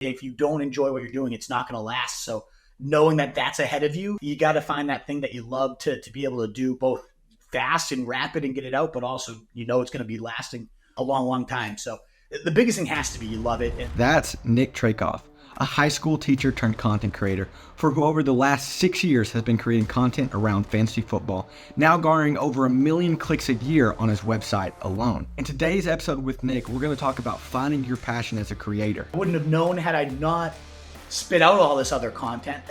If you don't enjoy what you're doing, it's not going to last. So knowing that that's ahead of you, you got to find that thing that you love to be able to do both fast and rapid and get it out, but also, it's going to be lasting a long, long time. So the biggest thing has to be you love it. That's Nick Traicoff, a high school teacher turned content creator for who over the last 6 years has been creating content around fantasy football, now garnering over 1 million clicks a year on his website alone. In today's episode with Nick, we're going to talk about finding your passion as a creator. I wouldn't have known had I not spit out all this other content.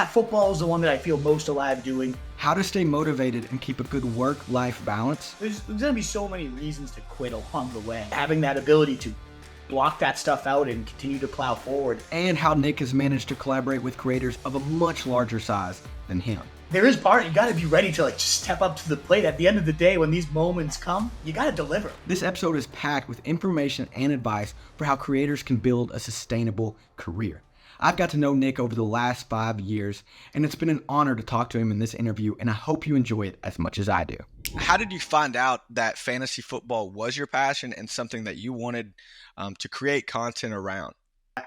Football is the one that I feel most alive doing. How to stay motivated and keep a good work-life balance. There's going to be so many reasons to quit along the way. Having that ability to block that stuff out and continue to plow forward. And how Nick has managed to collaborate with creators of a much larger size than him. There is part, you got to be ready to just step up to the plate. At the end of the day, when these moments come, you got to deliver. This episode is packed with information and advice for how creators can build a sustainable career. I've got to know Nick over the last 5 years, and it's been an honor to talk to him in this interview, and I hope you enjoy it as much as I do. How did you find out that fantasy football was your passion and something that you wanted to create content around?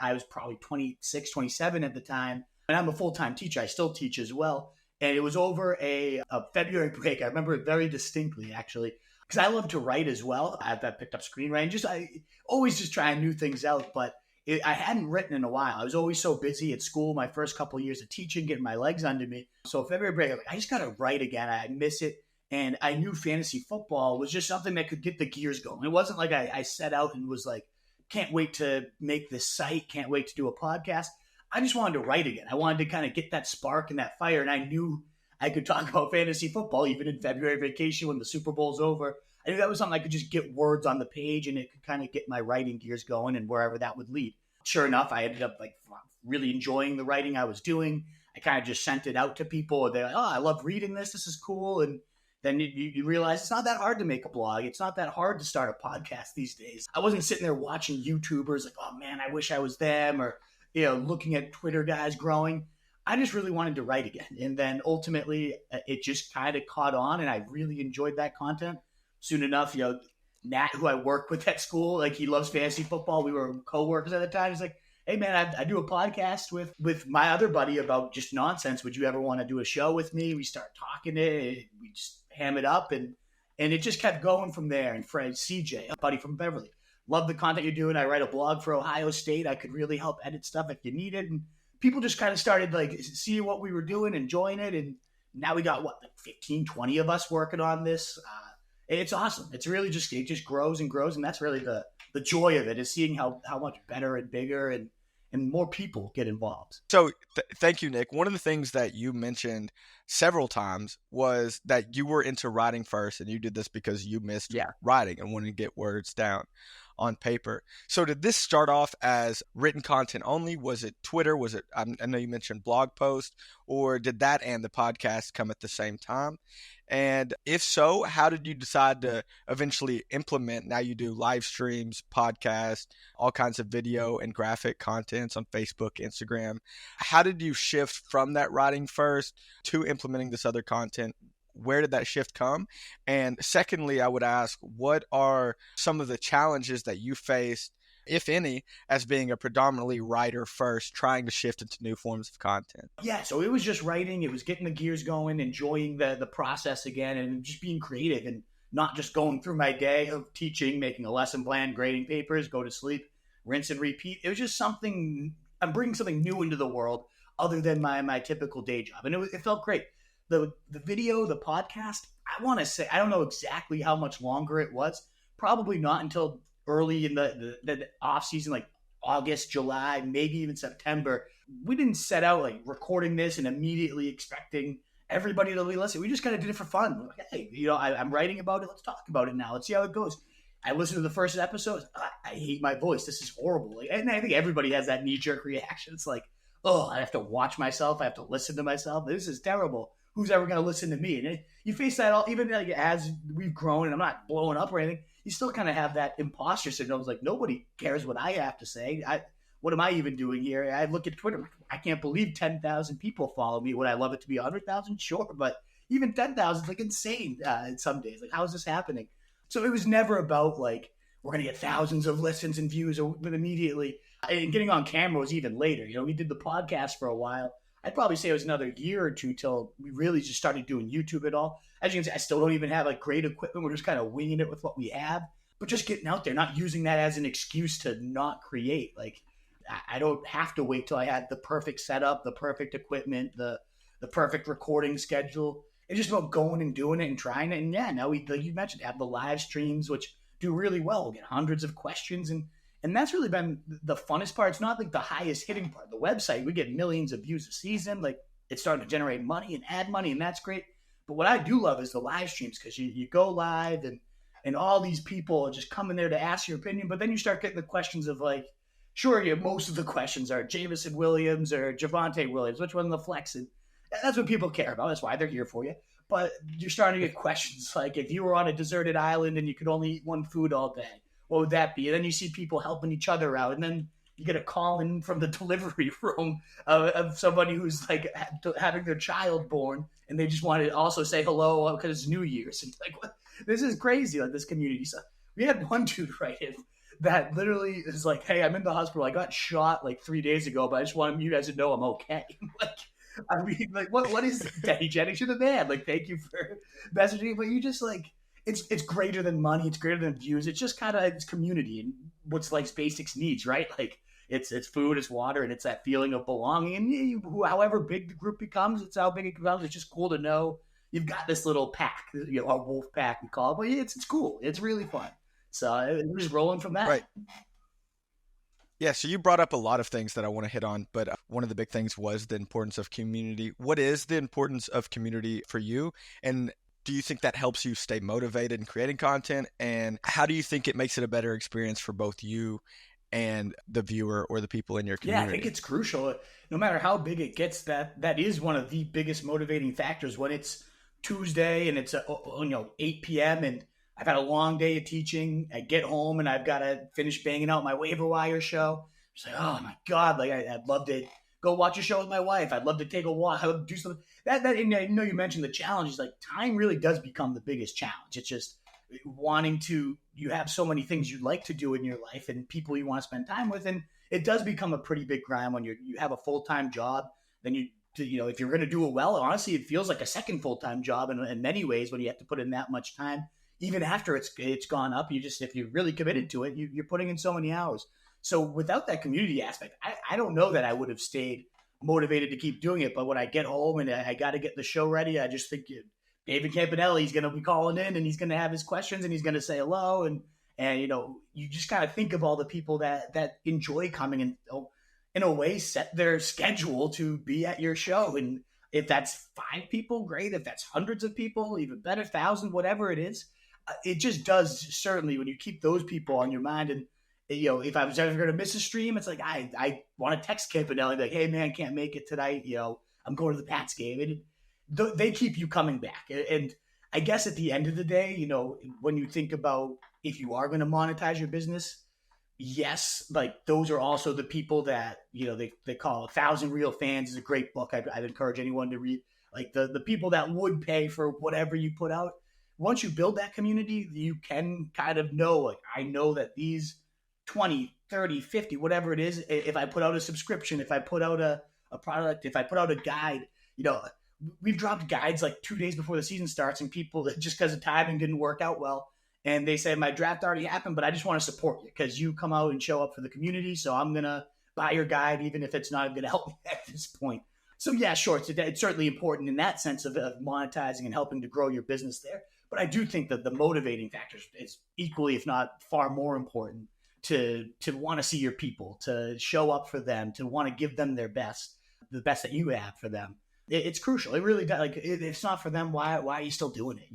I was probably 26, 27 at the time, and I'm a full-time teacher. I still teach as well, and it was over a February break. I remember it very distinctly, actually, because I love to write as well. I picked up screenwriting. I always just trying new things out, but I hadn't written in a while. I was always so busy at school, my first couple of years of teaching, getting my legs under me. So February break, I just got to write again. I miss it. And I knew fantasy football was just something that could get the gears going. It wasn't like I set out and was like, can't wait to make this site, can't wait to do a podcast. I just wanted to write again. I wanted to kind of get that spark and that fire. And I knew I could talk about fantasy football even in February vacation when the Super Bowl's over. I knew that was something I could just get words on the page and it could kind of get my writing gears going and wherever that would lead. Sure enough, I ended up really enjoying the writing I was doing. I kind of just sent it out to people. They're like, oh, I love reading this. This is cool. And then you realize it's not that hard to make a blog. It's not that hard to start a podcast these days. I wasn't sitting there watching YouTubers like, oh man, I wish I was them, or looking at Twitter guys growing. I just really wanted to write again. And then ultimately it just kind of caught on and I really enjoyed that content. Soon enough, Nat, who I work with at school, he loves fantasy football. We were co-workers at the time. He's like, hey man, I do a podcast with my other buddy about just nonsense. Would you ever want to do a show with me? We start talking it. We just ham it up and it just kept going from there. And Fred, CJ, a buddy from Beverly, love the content you're doing. I write a blog for Ohio State. I could really help edit stuff if you need it. And people just kind of started seeing what we were doing, enjoying it. And now we got 15, 20 of us working on this. It's awesome. It's really it just grows and grows. And that's really the joy of it, is seeing how much better and bigger and more people get involved. So thank you, Nick. One of the things that you mentioned several times was that you were into writing first, and you did this because you missed writing and wanted to get words down on paper. So did this start off as written content only? Was it Twitter? Was it, I know you mentioned blog post, or did that and the podcast come at the same time? And if so, how did you decide to eventually implement? Now you do live streams, podcasts, all kinds of video and graphic contents on Facebook, Instagram. How did you shift from that writing first to implementing this other content? Where did that shift come? And secondly, I would ask, what are some of the challenges that you faced, if any, as being a predominantly writer first, trying to shift into new forms of content? Yeah, so it was just writing. It was getting the gears going, enjoying the process again, and just being creative and not just going through my day of teaching, making a lesson plan, grading papers, go to sleep, rinse and repeat. It was just something, I'm bringing something new into the world other than my typical day job. And it felt great. The video, the podcast, I want to say, I don't know exactly how much longer it was. Probably not until early in the off season, like August, July, maybe even September. We didn't set out recording this and immediately expecting everybody to listen. We just kind of did it for fun. We're like, hey, I'm writing about it. Let's talk about it now. Let's see how it goes. I listened to the first episode. I hate my voice. This is horrible. And I think everybody has that knee-jerk reaction. It's like, oh, I have to watch myself. I have to listen to myself. This is terrible. Who's ever going to listen to me? And you face that all, even as we've grown, and I'm not blowing up or anything, you still kind of have that imposter syndrome. It's like, nobody cares what I have to say. What am I even doing here? I look at Twitter. I can't believe 10,000 people follow me. Would I love it to be 100,000? Sure. But even 10,000 is insane some days. How is this happening? So it was never about we're going to get thousands of listens and views, but immediately And getting on camera was even later. You know, we did the podcast for a while. I'd probably say it was another year or two till we really just started doing YouTube at all. As you can see, I still don't even have like great equipment. We're just kind of winging it with what we have, but just getting out there, not using that as an excuse to not create. Like, I don't have to wait till I had the perfect setup, the perfect equipment, the perfect recording schedule. It's just about going and doing it and trying it. And yeah, now we, like you mentioned, have the live streams, which do really well. We get hundreds of questions, and that's really been the funnest part. It's not like the highest hitting part. The website, we get millions of views a season. Like, it's starting to generate money and add money, and that's great. But what I do love is the live streams, because you go live and all these people are just coming there to ask your opinion. But then you start getting the questions of like, sure, most of the questions are Jamison Williams or Javonte Williams, which one of the flex? And that's what people care about. That's why they're here for you. But you're starting to get questions like, if you were on a deserted island and you could only eat one food all day, what would that be? And then you see people helping each other out. And then you get a call in from the delivery room of somebody who's like having their child born, and they just want to also say hello because it's New Year's. And like, what? This is crazy, like this community. So we had one dude right in that literally is like, hey, I'm in the hospital. I got shot like 3 days ago, but I just want you guys to know I'm okay. Like, I mean, like, what is Daddy Jennings? You're the man. Like, thank you for messaging. But you just like, it's greater than money. It's greater than views. It's just kind of, it's community and what's like basics needs, right? Like, it's food, it's water, and it's that feeling of belonging. And however big the group becomes, it's how big it becomes. It's just cool to know you've got this little pack, a wolf pack we call it. But it's cool. It's really fun. So we're just rolling from that. Right. Yeah, so you brought up a lot of things that I want to hit on, but one of the big things was the importance of community. What is the importance of community for you? And do you think that helps you stay motivated in creating content? And how do you think it makes it a better experience for both you and the viewer or the people in your community? Yeah, I think it's crucial. No matter how big it gets, that is one of the biggest motivating factors. When it's Tuesday and it's 8 p.m. and I've had a long day of teaching. I get home and I've got to finish banging out my waiver wire show. It's like, oh my God, like I'd love to go watch a show with my wife. I'd love to take a walk. I would do something. And I know you mentioned the challenge. Is like, time really does become the biggest challenge. It's just wanting to, you have so many things you'd like to do in your life and people you want to spend time with. And it does become a pretty big grind when you have a full-time job. Then if you're going to do it well, honestly, it feels like a second full-time job in many ways when you have to put in that much time. Even after it's gone up, if you're really committed to it, you're putting in so many hours. So without that community aspect, I don't know that I would have stayed motivated to keep doing it. But when I get home and I got to get the show ready, I just think David Campanelli's going to be calling in and he's going to have his questions and he's going to say hello. And you just kind of think of all the people that enjoy coming and in a way set their schedule to be at your show. And if that's 5 people, great. If that's hundreds of people, even better, 1,000, whatever it is. It just does, certainly, when you keep those people on your mind. And if I was ever going to miss a stream, it's like I want to text Campanelli like, hey man, can't make it tonight, I'm going to the Pats game. And they keep you coming back. And I guess at the end of the day, when you think about if you are going to monetize your business, yes, like those are also the people that they call 1,000 Real Fans is a great book. I'd encourage anyone to read. Like the people that would pay for whatever you put out. Once you build that community, you can kind of know, like, I know that these 20, 30, 50, whatever it is, if I put out a subscription, if I put out a product, if I put out a guide, we've dropped guides like 2 days before the season starts, and people that just because of timing didn't work out well. And they say, my draft already happened, but I just want to support you because you come out and show up for the community. So I'm going to buy your guide, even if it's not going to help me at this point. So yeah, sure. It's certainly important in that sense of monetizing and helping to grow your business there. But I do think that the motivating factor is equally, if not far more important, to want to see your people, to show up for them, to want to give them their best, the best that you have for them. It's crucial. It really does. Like, if it's not for them, why are you still doing it?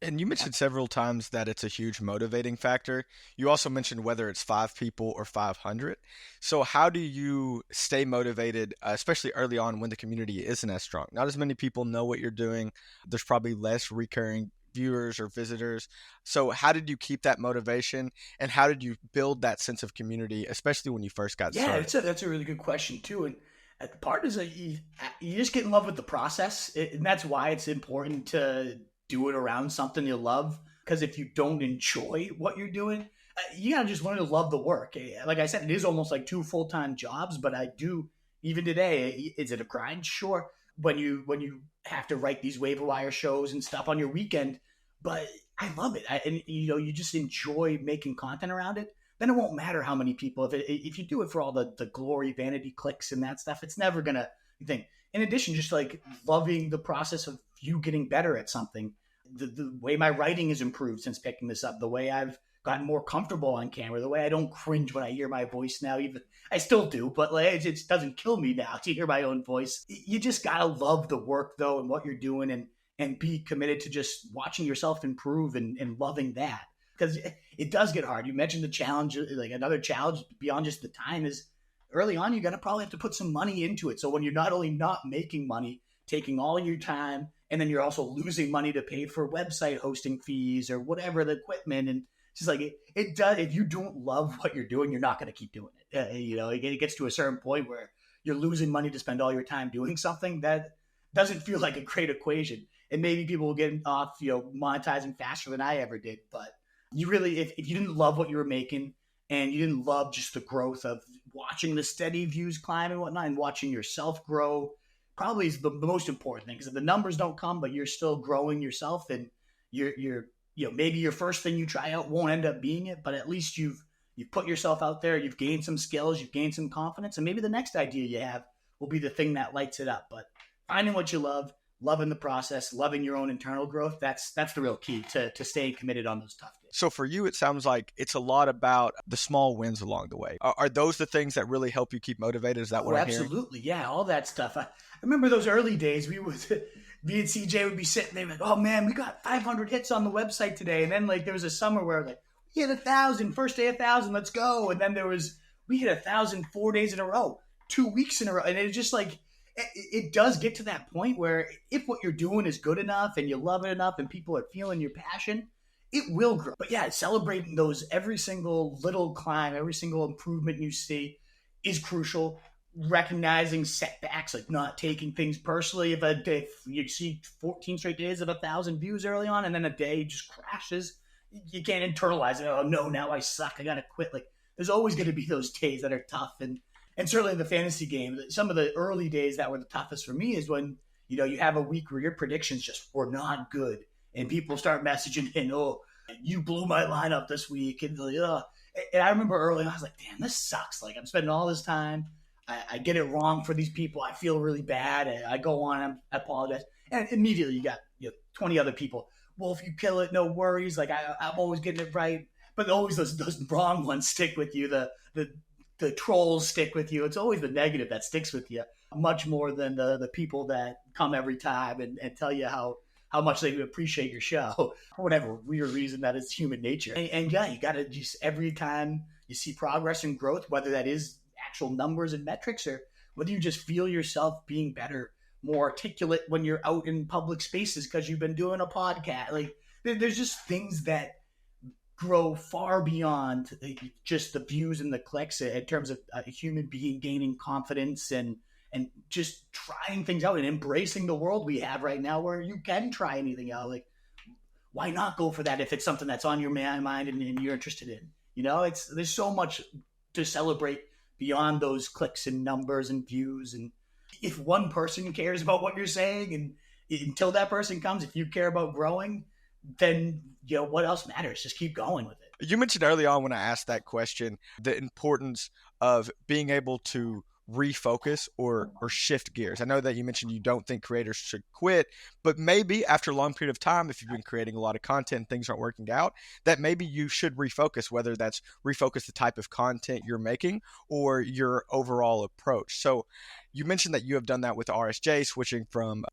And you mentioned several times that it's a huge motivating factor. You also mentioned whether it's 5 people or 500. So how do you stay motivated, especially early on when the community isn't as strong? Not as many people know what you're doing. There's probably less recurring viewers or visitors. So how did you keep that motivation, and how did you build that sense of community, especially when you first got started? Yeah, that's a really good question too. And the part is that you just get in love with the process, and that's why it's important to do it around something you love. Because if you don't enjoy what you're doing, You gotta just learn to love the work. Like I said, it is almost like 2 full-time jobs, but I do, even today, is it a grind? Sure. When you have to write these waiver wire shows and stuff on your weekend, but I love it. And you just enjoy making content around it. Then it won't matter how many people. If you do it for all the glory, vanity clicks and that stuff, it's never gonna thing. In addition, just like loving the process of you getting better at something, the way my writing has improved since picking this up, the way I've gotten more comfortable on camera, the way I don't cringe when I hear my voice now. Even I still do, but like it doesn't kill me now to hear my own voice. You just gotta love the work though and what you're doing, and be committed to just watching yourself improve and loving that, because it does get hard. You mentioned the challenge. Like another challenge beyond just the time is early on, you're going to probably have to put some money into it. So when you're not only not making money, taking all your time, and then you're also losing money to pay for website hosting fees or whatever, the equipment. And it's just like it does. If you don't love what you're doing, you're not going to keep doing it. It gets to a certain point where you're losing money to spend all your time doing something that doesn't feel like a great equation. And maybe people will get off, monetizing faster than I ever did. But you really, if you didn't love what you were making and you didn't love just the growth of watching the steady views climb and whatnot and watching yourself grow, probably is the most important thing. Because if the numbers don't come, but you're still growing yourself, and you're maybe your first thing you try out won't end up being it, but at least you've put yourself out there, you've gained some skills, you've gained some confidence, and maybe the next idea you have will be the thing that lights it up. But finding what you love, loving the process, loving your own internal growth, that's the real key to staying committed on those tough days. So for you, it sounds like it's a lot about the small wins along the way. Are those the things that really help you keep motivated? Is that what I'm hearing? Absolutely. Yeah, all that stuff. I remember those early days. Me and CJ would be sitting there like, oh man, we got 500 hits on the website today. And then like there was a summer where like we hit 1,000, first day 1,000, let's go. And then we hit 1,000 4 days in a row, 2 weeks in a row. And it's just like, it does get to that point where if what you're doing is good enough and you love it enough and people are feeling your passion, it will grow. But yeah, celebrating those, every single little climb, every single improvement you see is crucial. Recognizing setbacks, like not taking things personally. If you see 14 straight days of 1,000 views early on and then a day just crashes, you can't internalize it. Oh no, now I suck, I gotta quit. Like there's always going to be those days that are tough. And certainly in the fantasy game, some of the early days that were the toughest for me is when, you have a week where your predictions just were not good and people start messaging in, oh, you blew my lineup this week. And I remember early on, I was like, damn, this sucks. Like I'm spending all this time. I get it wrong for these people. I feel really bad. I go on, I apologize. And immediately you got 20 other people. Well, if you kill it, no worries. Like I'm always getting it right. But always those wrong ones stick with you. The trolls stick with you. It's always the negative that sticks with you much more than the people that come every time and tell you how much they appreciate your show for whatever weird reason. That is human nature. And yeah, you got to just, every time you see progress and growth, whether that is actual numbers and metrics or whether you just feel yourself being better, more articulate when you're out in public spaces because you've been doing a podcast. Like there's just things that grow far beyond just the views and the clicks in terms of a human being gaining confidence and just trying things out and embracing the world we have right now where you can try anything out. Like, why not go for that if it's something that's on your mind and you're interested in? There's so much to celebrate beyond those clicks and numbers and views. And if one person cares about what you're saying, and until that person comes, if you care about growing, then what else matters? Just keep going with it. You mentioned early on when I asked that question, the importance of being able to refocus or shift gears. I know that you mentioned you don't think creators should quit, but maybe after a long period of time, if you've been creating a lot of content and things aren't working out, that maybe you should refocus, whether that's refocus the type of content you're making or your overall approach. So you mentioned that you have done that with RSJ, switching from,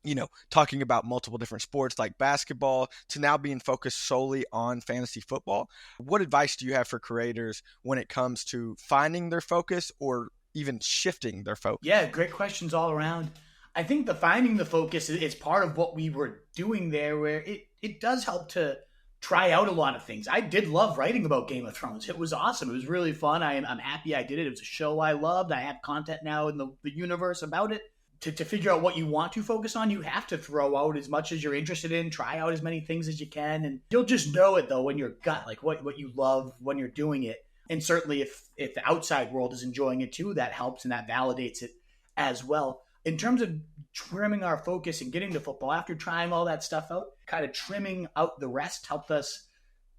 talking about multiple different sports like basketball to now being focused solely on fantasy football. What advice do you have for creators when it comes to finding their focus or even shifting their focus? Yeah, great questions all around. I think the finding the focus is part of what we were doing there, where it does help to try out a lot of things. I did love writing about Game of Thrones. It was awesome. It was really fun. I'm happy I did it. It was a show I loved. I have content now in the universe about it. to figure out what you want to focus on, you have to throw out as much as you're interested in, try out as many things as you can. And you'll just know it though, when your gut, like what you love when you're doing it. And certainly if the outside world is enjoying it too, that helps and that validates it as well. In terms of trimming our focus and getting to football, after trying all that stuff out, kind of trimming out the rest helped us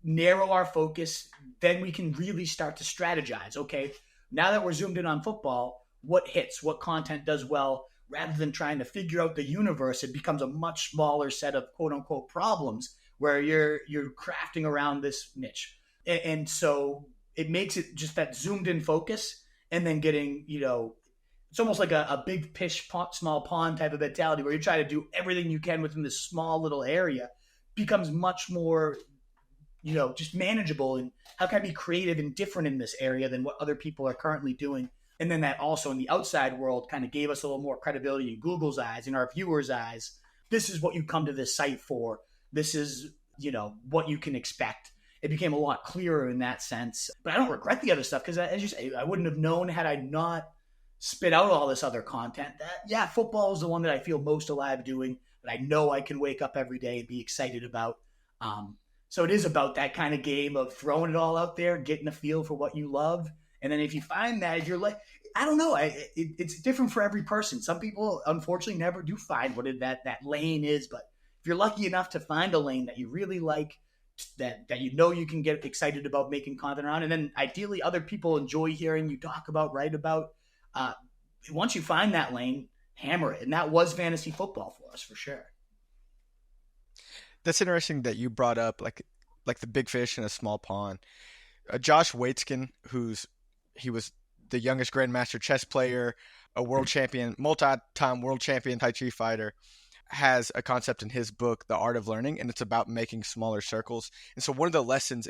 narrow our focus. Then we can really start to strategize. Okay, now that we're zoomed in on football, what hits, what content does well, rather than trying to figure out the universe, it becomes a much smaller set of quote unquote problems where you're crafting around this niche. And so it makes it just that zoomed in focus, and then getting, it's almost like a big fish, small pond type of mentality where you try to do everything you can within this small little area becomes much more, just manageable. And how can I be creative and different in this area than what other people are currently doing? And then that also in the outside world kind of gave us a little more credibility in Google's eyes, in our viewers' eyes. This is what you come to this site for. This is, what you can expect. It became a lot clearer in that sense. But I don't regret the other stuff because, as you say, I wouldn't have known had I not spit out all this other content. Football is the one that I feel most alive doing, that I know I can wake up every day and be excited about. So it is about that kind of game of throwing it all out there, getting a feel for what you love. And then if you find that, if you're like, I don't know, it's different for every person. Some people, unfortunately, never do find what that lane is. But if you're lucky enough to find a lane that you really like, that you can get excited about making content around, and then ideally other people enjoy hearing you talk about, write about, once you find that lane, hammer it. And that was fantasy football for us, for sure. That's interesting that you brought up like the big fish in a small pond. Josh Waitzkin, he was the youngest grandmaster chess player, a world champion, multi-time world champion Tai Chi fighter, has a concept in his book, The Art of Learning, and it's about making smaller circles. And so one of the lessons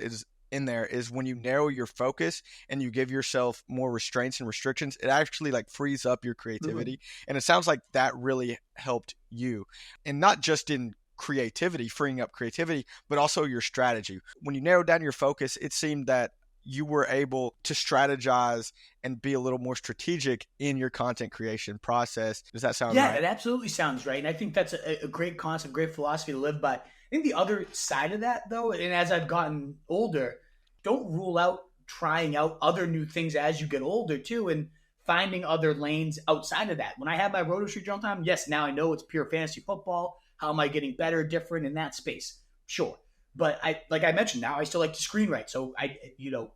in there is when you narrow your focus and you give yourself more restraints and restrictions, it actually frees up your creativity. Mm-hmm. And it sounds like that really helped you, and not just in creativity, freeing up creativity, but also your strategy. When you narrowed down your focus, it seemed that you were able to strategize and be a little more strategic in your content creation process. Does that sound right? Yeah, it absolutely sounds right. And I think that's a great concept, great philosophy to live by. I think the other side of that, though, and as I've gotten older, don't rule out trying out other new things as you get older, too, and finding other lanes outside of that. When I had my Roto Street Journal time, yes, now I know it's pure fantasy football. How am I getting better, different in that space? Sure. But like I mentioned, now I still like to screenwrite. So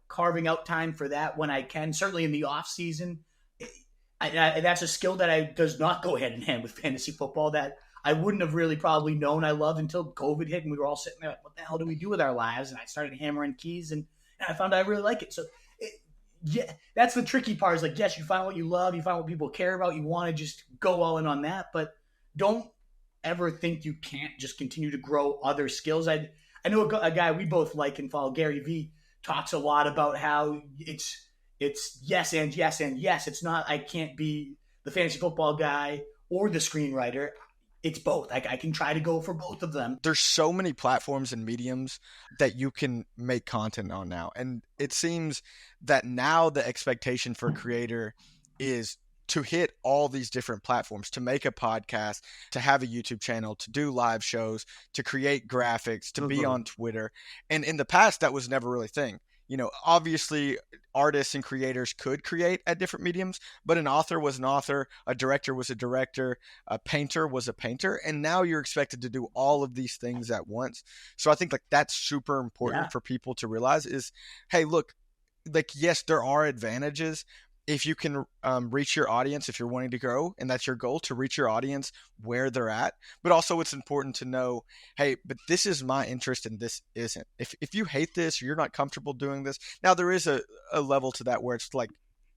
carving out time for that when I can, certainly in the off season, that's a skill that does not go hand in hand with fantasy football, that I wouldn't have really probably known I loved until COVID hit and we were all sitting there like, what the hell do we do with our lives? And I started hammering keys and I found I really like it. So that's the tricky part, is like, yes, you find what you love, you find what people care about, you want to just go all in on that, but don't ever think you can't just continue to grow other skills. I know a guy we both like and follow, Gary Vee, talks a lot about how it's yes and yes and yes. It's not, I can't be the fantasy football guy or the screenwriter. It's both. I can try to go for both of them. There's so many platforms and mediums that you can make content on now. And it seems that now the expectation for a creator is to hit all these different platforms, to make a podcast, to have a YouTube channel, to do live shows, to create graphics, to be on Twitter. And in the past, that was never really a thing. Obviously artists and creators could create at different mediums, but an author was an author, a director was a director, a painter was a painter. And now you're expected to do all of these things at once. So I think that's super important for people to realize is, hey, look, yes, there are advantages if you can reach your audience, if you're wanting to grow, and that's your goal, to reach your audience where they're at. But also it's important to know, hey, but this is my interest and this isn't. If you hate this or you're not comfortable doing this, now there is a level to that where it's like,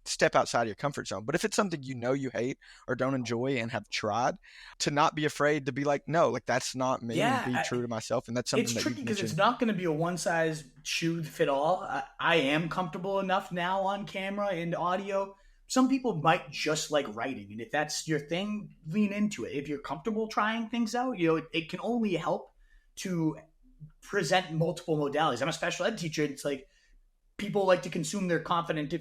step outside of your comfort zone. But if it's something you hate or don't enjoy and have tried, to not be afraid to be like, no, that's not me, and be true to myself. And that's something it's that tricky because it's not going to be a one size shoe fit all. I am comfortable enough now on camera and audio. Some people might just like writing, and if that's your thing, lean into it. If you're comfortable trying things out, it can only help to present multiple modalities. I'm a special ed teacher. It's like, people like to consume their content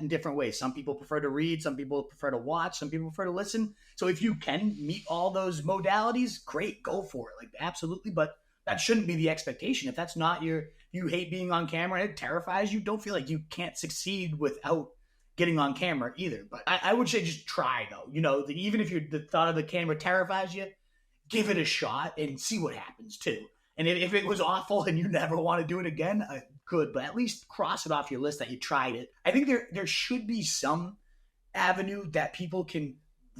in different ways. Some people prefer to read, some people prefer to watch, some people prefer to listen. So if you can meet all those modalities, great, go for it. Like, absolutely. But that shouldn't be the expectation. If that's not you hate being on camera and it terrifies you, don't feel like you can't succeed without getting on camera either. But I would say just try, though. Even if the thought of the camera terrifies you, give it a shot and see what happens too. And if it was awful and you never want to do it again, good, but at least cross it off your list that you tried it. I think there should be some avenue that people can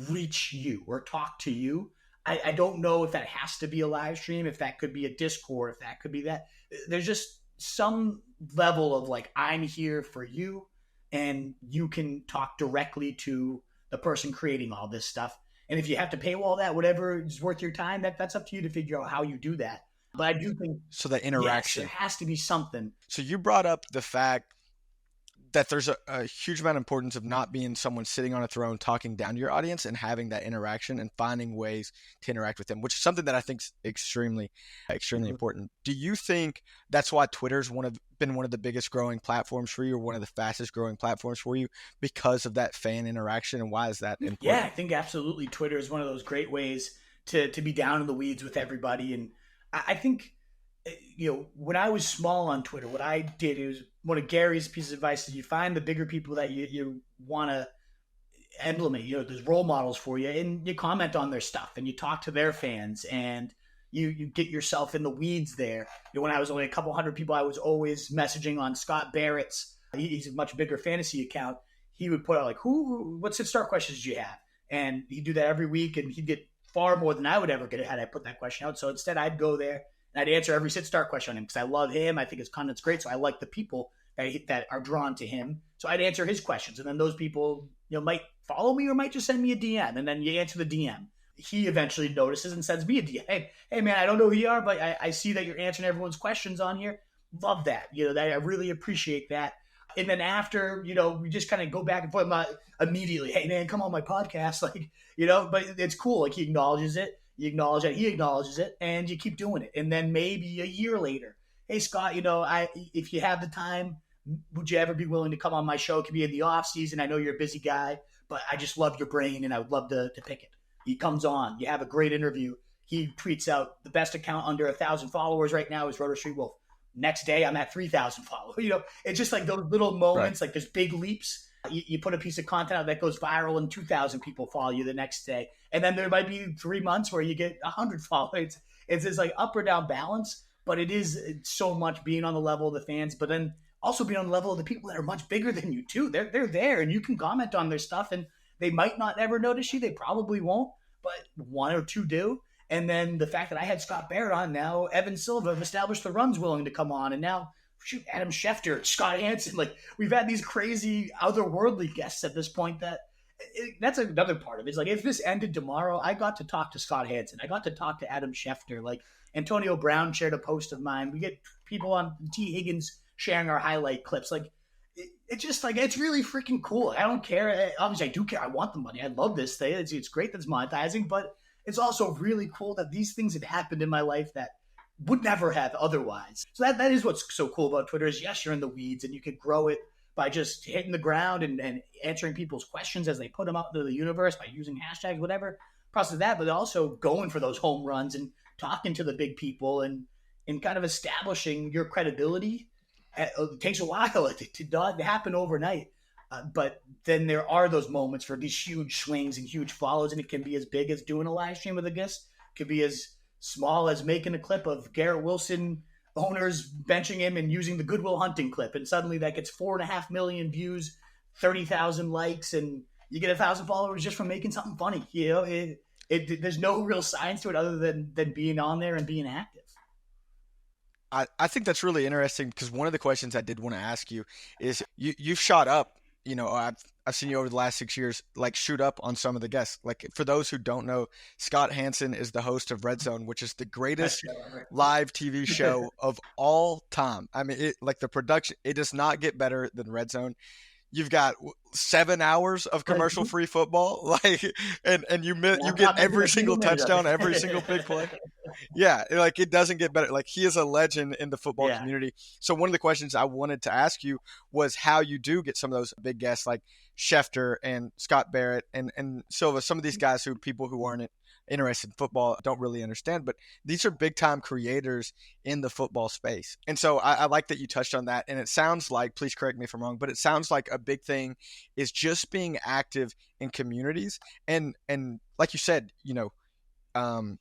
reach you or talk to you. I don't know if that has to be a live stream, if that could be a Discord, if that could be that. There's just some level of like, I'm here for you, and you can talk directly to the person creating all this stuff. And if you have to paywall that, whatever is worth your time, that's up to you to figure out how you do that. But I do think so. The interaction, yes, there has to be something. So you brought up the fact that there's a huge amount of importance of not being someone sitting on a throne talking down to your audience and having that interaction and finding ways to interact with them, which is something that I think is extremely important. Do you think that's why Twitter's been one of the biggest growing platforms for you, or one of the fastest growing platforms for you, because of that fan interaction? And why is that important? Yeah, I think absolutely Twitter is one of those great ways to be down in the weeds with everybody. And I think, when I was small on Twitter, what I did is, one of Gary's pieces of advice is you find the bigger people that you want to emulate, there's role models for you, and you comment on their stuff and you talk to their fans and you get yourself in the weeds there. When I was only a couple hundred people, I was always messaging on Scott Barrett's. He's a much bigger fantasy account. He would put out like, what sit start questions do you have? And he'd do that every week, and he'd get far more than I would ever get had I put that question out. So instead, I'd go there and I'd answer every sit start question on him because I love him. I think his content's great. So I like the people that are drawn to him. So I'd answer his questions. And then those people, might follow me or might just send me a DM. And then you answer the DM. He eventually notices and sends me a DM. Hey man, I don't know who you are, but I see that you're answering everyone's questions on here. Love that. I really appreciate that. And then after, we just kind of go back and forth. Not immediately, hey man, come on my podcast. But it's cool. Like, he acknowledges it. You acknowledge that he acknowledges it, and you keep doing it. And then maybe a year later, hey Scott, if you have the time, would you ever be willing to come on my show? It could be in the off season. I know you're a busy guy, but I just love your brain and I would love to pick it. He comes on, you have a great interview. He tweets out the best account under 1,000 followers right now is Roto Street Wolf. Next day, I'm at 3,000 followers. It's just like those little moments, right? Like there's big leaps. You put a piece of content out that goes viral and 2,000 people follow you the next day. And then there might be 3 months where you get 100 followers. It's this like up or down balance, but it is so much being on the level of the fans, but then also being on the level of the people that are much bigger than you too. They're there, and you can comment on their stuff, and they might not ever notice you. They probably won't, but one or two do. And then the fact that I had Scott Barrett on, now Evan Silva have established the run's willing to come on, and now Adam Schefter, Scott Hansen. Like, we've had these crazy otherworldly guests at this point that's another part of it. It's like, if this ended tomorrow, I got to talk to Scott Hansen. I got to talk to Adam Schefter. Like, Antonio Brown shared a post of mine. We get people on T. Higgins sharing our highlight clips. Like, it's just like, it's really freaking cool. I don't care. Obviously, I do care. I want the money. I love this thing. It's great that's monetizing, but it's also really cool that these things had happened in my life that would never have otherwise. So that is what's so cool about Twitter is, yes, you're in the weeds and you could grow it by just hitting the ground and answering people's questions as they put them out into the universe by using hashtags, whatever process that, but also going for those home runs and talking to the big people and kind of establishing your credibility. It takes a while to not happen overnight. But then there are those moments for these huge swings and huge follows, and it can be as big as doing a live stream with a guest. It could be as small as making a clip of Garrett Wilson owners benching him and using the Goodwill Hunting clip, and suddenly that gets 4.5 million views, 30,000 likes, and you get 1,000 followers just from making something funny. There's no real science to it other than being on there and being active. I think that's really interesting, because one of the questions I did want to ask you is you've shot up. I've seen you over the last 6 years, like, shoot up on some of the guests. Like, for those who don't know, Scott Hansen is the host of Red Zone, which is the greatest live TV show of all time. I mean, the production, it does not get better than Red Zone. You've got 7 hours of commercial-free football, and you get every single touchdown, every single big play. Yeah, like it doesn't get better. Like he is a legend in the football Yeah. community. So one of the questions I wanted to ask you was how you do get some of those big guests like Schefter and Scott Barrett and Silva, some of these guys who people who aren't interested in football don't really understand, but these are big time creators in the football space. And so I like that you touched on that. And it sounds like, please correct me if I'm wrong, but it sounds like a big thing is just being active in communities. And like you said, um,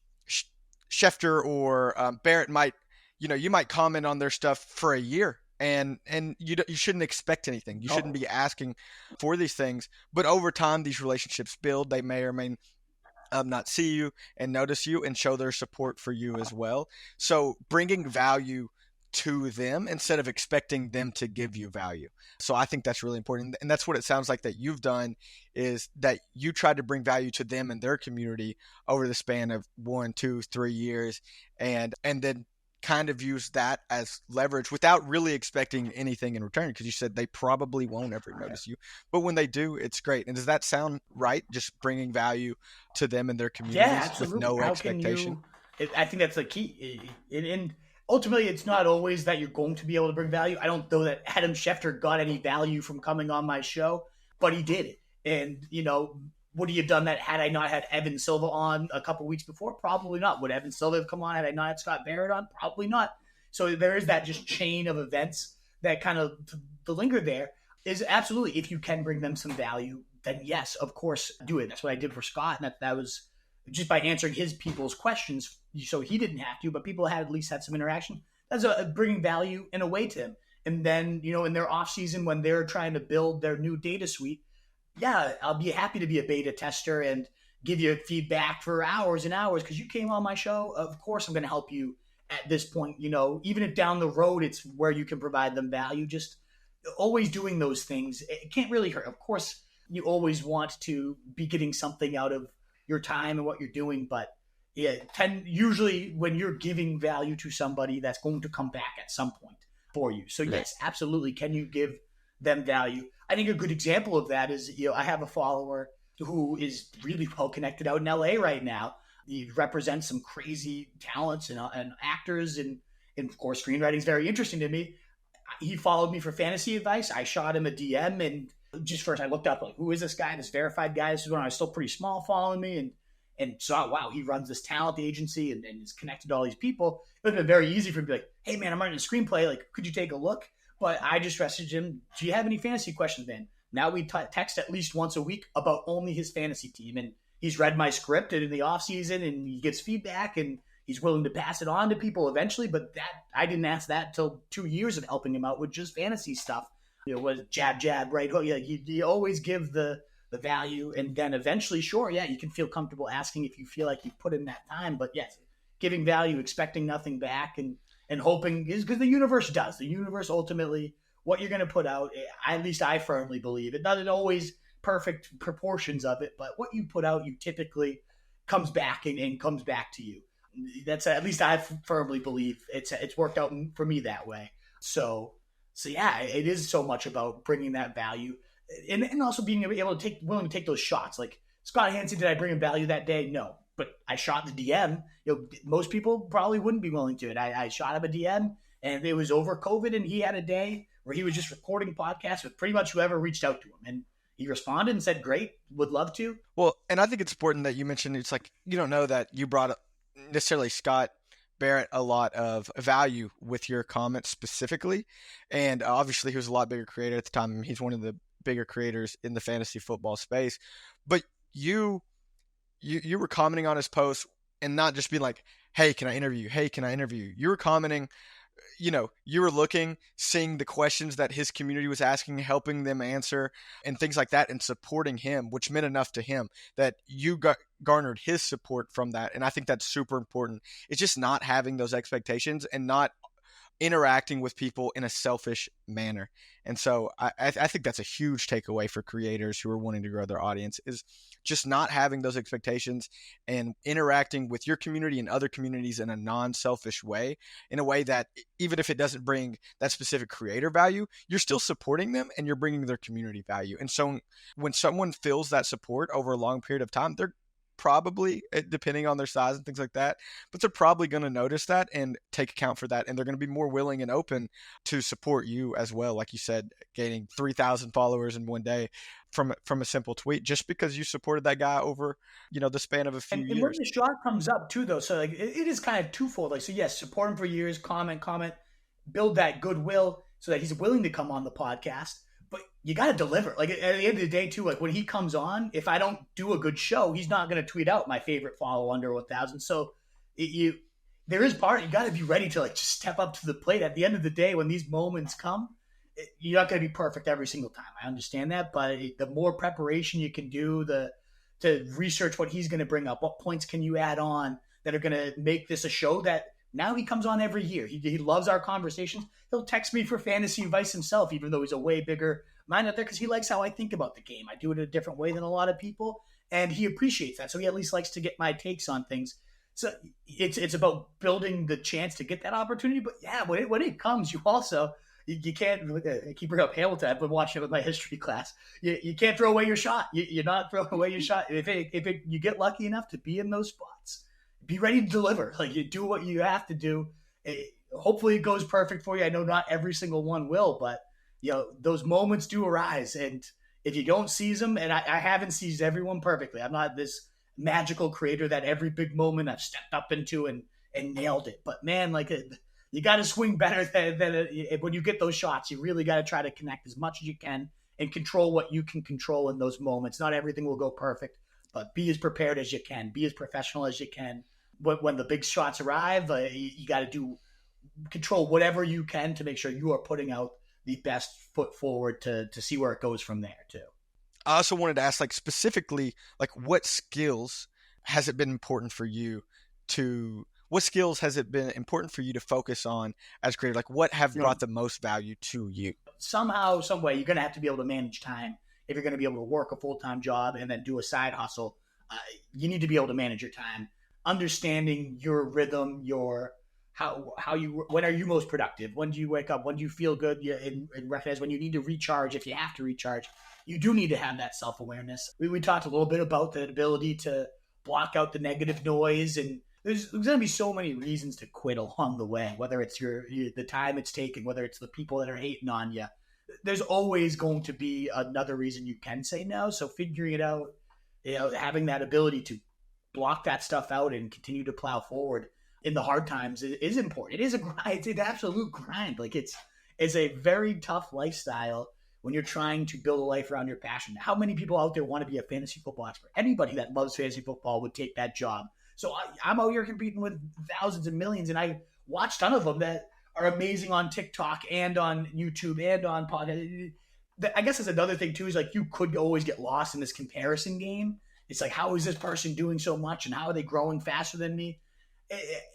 Schefter or Barrett might, you might comment on their stuff for a year, and you shouldn't expect anything. You shouldn't be asking for these things. But over time, these relationships build. They may or may not see you and notice you and show their support for you as well. So bringing value to them instead of expecting them to give you value. So I think that's really important. And that's what it sounds like that you've done, is that you tried to bring value to them and their community over the span of 1, 2, 3 years, and then kind of use that as leverage without really expecting anything in return, because you said they probably won't ever notice you, but when they do, it's great. And does that sound right, just bringing value to them and their communities Yeah, with absolutely. no How expectation? I think that's the key. And ultimately, it's not always that you're going to be able to bring value. I don't know that Adam Schefter got any value from coming on my show, but he did it. And, would he have done that had I not had Evan Silva on a couple weeks before? Probably not. Would Evan Silva have come on had I not had Scott Barrett on? Probably not. So there is that just chain of events that kind of the linger there is absolutely, if you can bring them some value, then yes, of course, do it. That's what I did for Scott. And that was just by answering his people's questions, so he didn't have to, but people had at least had some interaction. That's bringing value in a way to him. And then, in their off season, when they're trying to build their new data suite, yeah, I'll be happy to be a beta tester and give you feedback for hours and hours because you came on my show. Of course, I'm going to help you at this point. Even if down the road it's where you can provide them value, just always doing those things. It can't really hurt. Of course, you always want to be getting something out of your time and what you're doing, but yeah, usually when you're giving value to somebody, that's going to come back at some point for you. So yes, absolutely. Can you give them value? I think a good example of that is, I have a follower who is really well connected out in LA right now. He represents some crazy talents and actors, and of course, screenwriting is very interesting to me. He followed me for fantasy advice. I shot him a DM, and just first I looked up, like, who is this guy, this verified guy? This is when I was still pretty small following me, and saw, wow, he runs this talent agency and is connected to all these people. It would have been very easy for him to be like, hey man, I'm writing a screenplay. Like, could you take a look? But I just messaged him, do you have any fantasy questions, man? Now we text at least once a week about only his fantasy team. And he's read my script in the off season, and he gets feedback, and he's willing to pass it on to people eventually. But that I didn't ask that until 2 years of helping him out with just fantasy stuff. Was jab, right? Oh, yeah, you always give the value, and then eventually, sure, yeah, you can feel comfortable asking if you feel like you put in that time. But yes, giving value, expecting nothing back, and hoping is because the universe does. The universe ultimately, what you're going to put out, at least I firmly believe, it doesn't always perfect proportions of it, but what you put out, you typically comes back and comes back to you. That's at least I firmly believe it's worked out for me that way. So yeah, it is so much about bringing that value and also being able to willing to take those shots. Like Scott Hansen, did I bring him value that day? No, but I shot the DM. Most people probably wouldn't be willing to it. I shot him a DM, and it was over COVID, and he had a day where he was just recording podcasts with pretty much whoever reached out to him, and he responded and said, "Great, would love to." Well, and I think it's important that you mentioned it's like you don't know that you brought necessarily Scott Barrett a lot of value with your comments specifically, and obviously he was a lot bigger creator at the time. He's one of the bigger creators in the fantasy football space, but you were commenting on his posts and not just being like, hey, can I interview you? Hey, can I interview you? You were commenting, you were looking, seeing the questions that his community was asking, helping them answer and things like that, and supporting him, which meant enough to him that you garnered his support from that. And I think that's super important. It's just not having those expectations and not interacting with people in a selfish manner. And so I think that's a huge takeaway for creators who are wanting to grow their audience, is just not having those expectations and interacting with your community and other communities in a non-selfish way, in a way that even if it doesn't bring that specific creator value, you're still supporting them and you're bringing their community value. And so when someone feels that support over a long period of time, probably, depending on their size and things like that, but they're probably going to notice that and take account for that. And they're going to be more willing and open to support you as well. Like you said, gaining 3,000 followers in one day from a simple tweet, just because you supported that guy over, the span of a few years. And when the shot comes up too, though, so like it is kind of twofold. Like, so yes, support him for years, comment, build that goodwill so that he's willing to come on the podcast. But you got to deliver. Like, at the end of the day, too, like when he comes on, if I don't do a good show, he's not going to tweet out my favorite follow under 1,000. So there is part, you got to be ready to like just step up to the plate. At the end of the day, when these moments come, you're not going to be perfect every single time. I understand that, but the more preparation you can do, to research what he's going to bring up, what points can you add on that are going to make this a show that now he comes on every year. He loves our conversations. He'll text me for fantasy advice himself, even though he's a way bigger mind out there, because he likes how I think about the game. I do it a different way than a lot of people, and he appreciates that. So he at least likes to get my takes on things. So it's about building the chance to get that opportunity. But yeah, when it comes, you also you can't. I keep bringing up Hamilton. I've been watching it with my history class. You can't throw away your shot. You're not throwing away your shot. If you get lucky enough to be in those spots, be ready to deliver. Like, you do what you have to do. Hopefully it goes perfect for you. I know not every single one will, but those moments do arise. And if you don't seize them, and I haven't seized everyone perfectly. I'm not this magical creator that every big moment I've stepped up into and nailed it. But man, like you got to swing better than when you get those shots. You really got to try to connect as much as you can and control what you can control in those moments. Not everything will go perfect, but be as prepared as you can. Be as professional as you can. When the big shots arrive, you got to control whatever you can to make sure you are putting out the best foot forward to see where it goes from there too. I also wanted to ask, like, specifically, like, what skills has it been important for you to focus on as a creator? Like, what have brought the most value to you? Somehow, some way, you're going to have to be able to manage time. If you're going to be able to work a full-time job and then do a side hustle, you need to be able to manage your time. Understanding your rhythm, when are you most productive? When do you wake up? When do you feel good? And recognize when you need to recharge. If you have to recharge, you do need to have that self-awareness. We talked a little bit about the ability to block out the negative noise, and there's going to be so many reasons to quit along the way, whether it's the time it's taken, whether it's the people that are hating on you. There's always going to be another reason you can say no. So figuring it out, having that ability to block that stuff out and continue to plow forward in the hard times is important. It is a grind. It's an absolute grind. Like, it's a very tough lifestyle when you're trying to build a life around your passion. How many people out there want to be a fantasy football expert? Anybody that loves fantasy football would take that job. So I'm out here competing with thousands and millions, and I watch a ton of them that are amazing on TikTok and on YouTube and on podcast. I guess that's another thing too, is like, you could always get lost in this comparison game. It's like, how is this person doing so much and how are they growing faster than me?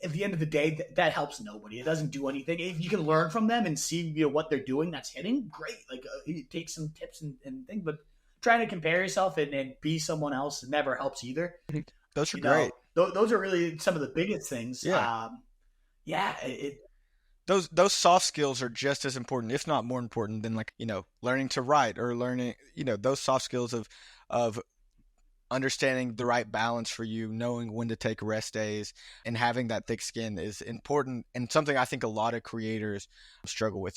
At the end of the day, that helps nobody. It doesn't do anything. If you can learn from them and see what they're doing that's hitting, great. Like, take some tips and things, but trying to compare yourself and be someone else never helps either. Those are great. Those are really some of the biggest things. Yeah. Those soft skills are just as important, if not more important, than learning to write or learning, those soft skills of understanding the right balance for you, knowing when to take rest days, and having that thick skin is important, and something I think a lot of creators struggle with.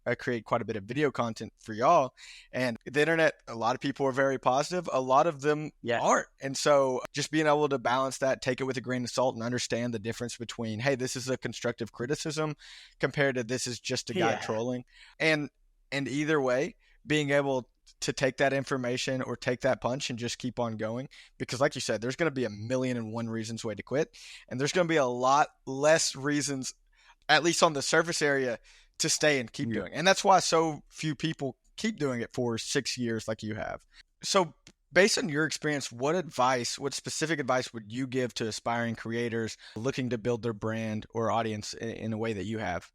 I create quite a bit of video content for y'all, and the internet, a lot of people are very positive. A lot of them aren't. And so just being able to balance that, take it with a grain of salt, and understand the difference between, hey, this is a constructive criticism compared to this is just a guy trolling. And either way, being able to take that information or take that punch and just keep on going, because like you said, there's going to be 1,000,001 reasons way to quit, and there's going to be a lot less reasons, at least on the surface area, to stay and keep doing. And that's why so few people keep doing it for 6 years like you have. So based on your experience, what specific advice would you give to aspiring creators looking to build their brand or audience in a way that you have?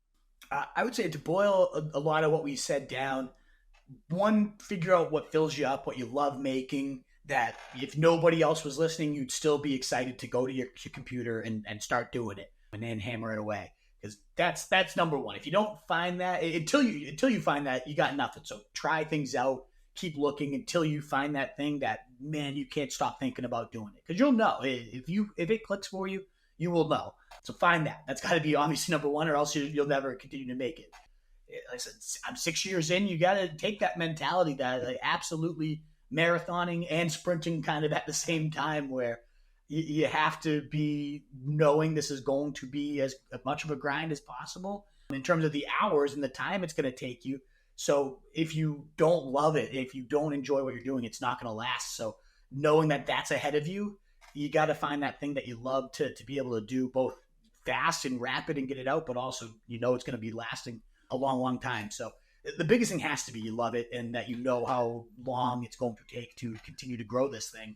I would say, to boil a lot of what we said down, one, figure out what fills you up, what you love making, that if nobody else was listening, you'd still be excited to go to your computer and start doing it and then hammer it away. Because that's number one. If you don't find that, until you find that, you got nothing. So try things out, keep looking until you find that thing that, man, you can't stop thinking about doing it. Because you'll know. If it clicks for you, you will know. So find that. That's got to be obviously number one, or else you'll never continue to make it. Like I said, I'm 6 years in. You got to take that mentality that like, absolutely marathoning and sprinting kind of at the same time, where you have to be knowing this is going to be as much of a grind as possible in terms of the hours and the time it's going to take you. So if you don't love it, if you don't enjoy what you're doing, it's not going to last. So knowing that that's ahead of you, you got to find that thing that you love to be able to do both fast and rapid and get it out, but also, it's going to be lasting a long, long time. So the biggest thing has to be you love it and that you know how long it's going to take to continue to grow this thing.